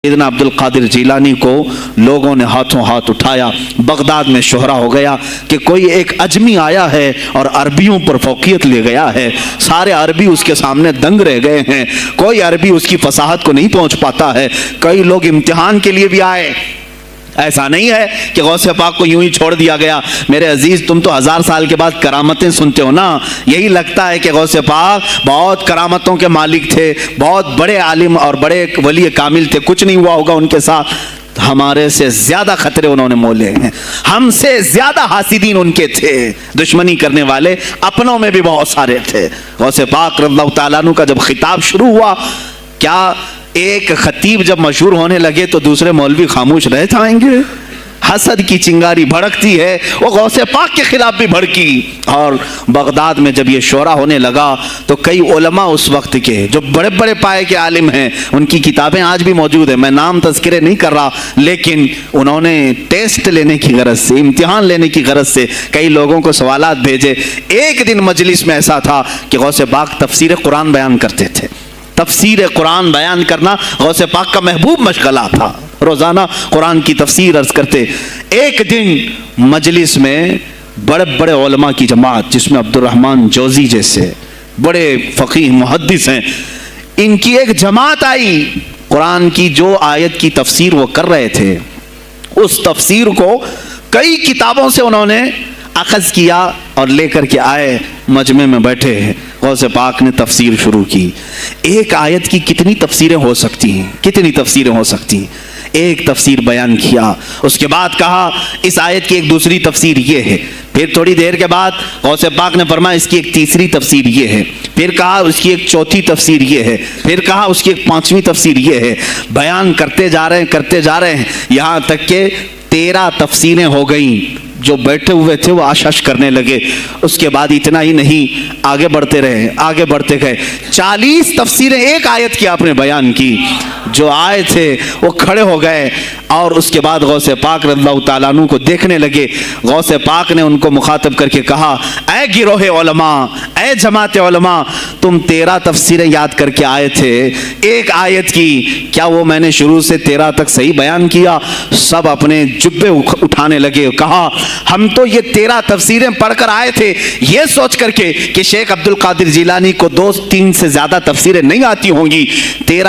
سیدنا عبد القادر جیلانی کو لوگوں نے ہاتھوں ہاتھ اٹھایا، بغداد میں شہرہ ہو گیا کہ کوئی ایک اجمی آیا ہے اور عربیوں پر فوقیت لے گیا ہے، سارے عربی اس کے سامنے دنگ رہ گئے ہیں، کوئی عربی اس کی فصاحت کو نہیں پہنچ پاتا ہے۔ کئی لوگ امتحان کے لیے بھی آئے، ایسا نہیں ہے کہ غوث پاک کو یوں ہی چھوڑ دیا گیا۔ میرے عزیز، تم تو 1000 سال کے بعد کرامتیں سنتے ہو نا، یہی لگتا ہے کہ غوث پاک بہت کرامتوں کے مالک تھے، بہت بڑے عالم اور بڑے ولی کامل تھے، کچھ نہیں ہوا ہوگا ان کے ساتھ۔ ہمارے سے زیادہ خطرے انہوں نے مولے ہیں، ہم سے زیادہ حاسدین ان کے تھے، دشمنی کرنے والے اپنوں میں بھی بہت سارے تھے۔ غوث پاک رضی اللہ تعالیٰ عنہ کا جب خطاب شروع ہوا، کیا ایک خطیب جب مشہور ہونے لگے تو دوسرے مولوی خاموش رہ جائیں گے؟ حسد کی چنگاری بھڑکتی ہے، وہ غوث پاک کے خلاف بھی بھڑکی۔ اور بغداد میں جب یہ شورا ہونے لگا تو کئی علماء اس وقت کے جو بڑے بڑے پائے کے عالم ہیں، ان کی کتابیں آج بھی موجود ہیں، میں نام تذکرے نہیں کر رہا، لیکن انہوں نے ٹیسٹ لینے کی غرض سے، امتحان لینے کی غرض سے کئی لوگوں کو سوالات بھیجے۔ ایک دن مجلس میں ایسا تھا کہ غوث پاک تفسیر قرآن بیان کرتے تھے۔ تفسیر قرآن بیان کرنا غوث پاک کا محبوب مشغلہ تھا، روزانہ قرآن کی تفسیر عرض کرتے۔ ایک دن مجلس میں بڑے بڑے علماء کی جماعت، جس میں عبد الرحمن جوزی جیسے بڑے فقیہ محدث ہیں، ان کی ایک جماعت آئی، قرآن کی جو آیت کی تفسیر وہ کر رہے تھے، اس تفسیر کو کئی کتابوں سے انہوں نے اخذ کیا اور لے کر کے آئے، مجمع میں بیٹھے ہیں، غوث پاک نے تفسیر شروع کی۔ ایک آیت کی کتنی تفسیریں ہو سکتی ہیں، کتنی تفسیریں ہو سکتی ہیں، ایک تفسیر بیان کیا، اس کے بعد کہا اس آیت کی ایک دوسری تفسیر یہ ہے، پھر تھوڑی دیر کے بعد غوث پاک نے فرمایا اس کی ایک تیسری تفسیر یہ ہے، پھر کہا اس کی ایک چوتھی تفسیر یہ ہے، پھر کہا اس کی ایک پانچویں تفسیر یہ ہے۔ بیان کرتے جا رہے ہیں یہاں تک کہ 13 تفسیریں ہو گئیں۔ جو بیٹھے ہوئے تھے وہ آشش کرنے لگے۔ اس کے بعد اتنا ہی نہیں، آگے بڑھتے رہے، آگے بڑھتے گئے، 40 تفسیریں ایک آیت کی آپ نے بیان کی۔ جو آئے تھے وہ کھڑے ہو گئے اور اس کے بعد غوث پاک رضی اللہ تعالیٰ عنہ کو دیکھنے لگے۔ غوث پاک نے ان کو مخاطب کر کے کہا، اے گروہ علماء، اے جماعت علماء، تم 13 تفسیریں یاد کر کے آئے تھے ایک آیت کی، کیا وہ میں نے شروع سے 13 تک صحیح بیان کیا؟ سب اپنے جبے اٹھانے لگے، کہا ہم تو یہ 13 تفسیریں پڑھ کر آئے تھے یہ سوچ کر کے کہ شیخ عبد القادر جیلانی کو 2-3 سے زیادہ تفسیریں نہیں آتی ہوں گی، 13